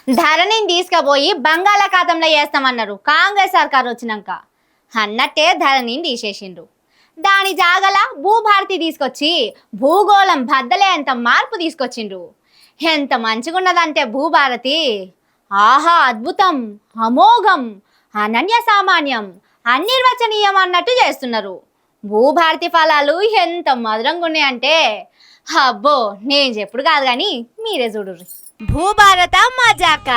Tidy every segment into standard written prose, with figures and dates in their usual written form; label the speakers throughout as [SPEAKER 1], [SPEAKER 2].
[SPEAKER 1] ధరణిని తీసుకుపోయి బంగాళాఖాతంలో వేస్తామన్నారు కాంగ్రెస్ సర్కార్ వచ్చినాక. అన్నట్టే ధరణిని తీసేసిండ్రు. దాని జాగల భూభారతి తీసుకొచ్చి భూగోళం బద్దలే అంత మార్పు తీసుకొచ్చిండ్రు. ఎంత మంచిగున్నదంటే భూభారతి, ఆహా అద్భుతం, అమోఘం, అనన్య సామాన్యం, అనిర్వచనీయం అన్నట్టు చేస్తున్నారు. భూభారతి ఫలాలు ఎంత మధురంగా ఉన్నాయంటే అబ్బో నేను చెప్పుడు కాదు కానీ మీరే చూడుర్రి. భూభారత మజాక.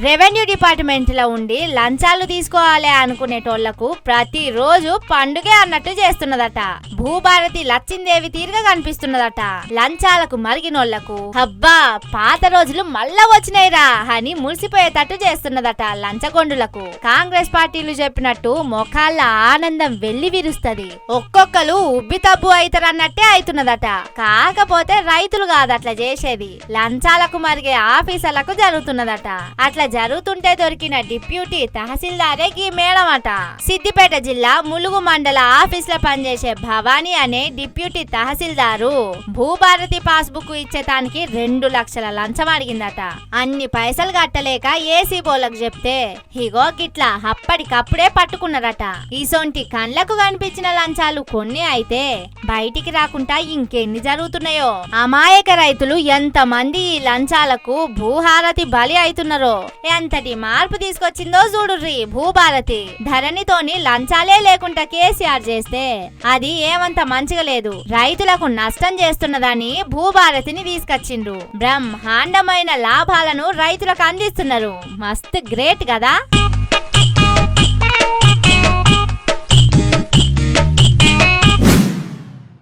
[SPEAKER 1] రెవెన్యూ డిపార్ట్మెంట్ లో ఉండి లంచాలు తీసుకోవాలి అనుకునేటోళ్లకు ప్రతిరోజు పండుగే అన్నట్టు చేస్తున్నదట. భూభారతి లచ్చిందేవి తీరుగా కనిపిస్తున్నదట. లంచాలకు మరిగినోళ్లకు అబ్బా పాత రోజులు మళ్ళా వచ్చినాయిరా అని మురిసిపోయేటట్టు చేస్తున్నదట లంచగొండులకు. కాంగ్రెస్ పార్టీలు చెప్పినట్టు మొఖాళ్ళ ఆనందం వెళ్లి విరుస్తది. ఒక్కొక్కరు ఉబ్బి తబ్బు అవుతారన్నట్టే అవుతున్నదట. కాకపోతే రైతులు కాదు అట్లా చేసేది, లంచాలకు మరిగే ఆఫీసర్లకు జరుగుతున్నదట. అట్లా జరుగుతుంటే దొరికిన డిప్యూటీ తహసీల్దారే ఈ మేడం అట. సిద్దిపేట జిల్లా ములుగు మండల ఆఫీస్ లో పనిచేసే భవానీ అనే deputy tahsildar Bhubharati pass book ఇచ్చేటానికి 2 లక్షల లంచం అడిగిందట. అన్ని పైసలు కట్టలేక ఏసీబోలకు చెప్తే ఇగో గిట్లా అప్పటికప్పుడే పట్టుకున్నారట. ఈసొంటి కళ్ళకు కనిపించిన లంచాలు కొన్ని అయితే బయటికి రాకుండా ఇంకెన్ని జరుగుతున్నాయో. అమాయక రైతులు ఎంత మంది ఈ లంచాలకు భూహారతి బలి అవుతున్నారో. ఎంతటి మార్పు తీసుకొచ్చిందో చూడుర్రి భూభారతి. ధరణితోని లంచాలే లేకుండా కేసీఆర్ చేస్తే అది ఏమంత మంచిగా లేదు, రైతులకు నష్టం చేస్తున్నదని భూభారతిని తీసుకొచ్చిండ్రు. బ్రహ్మాండమైన లాభాలను రైతులకు అందిస్తున్నారు. మస్తు గ్రేట్ కదా.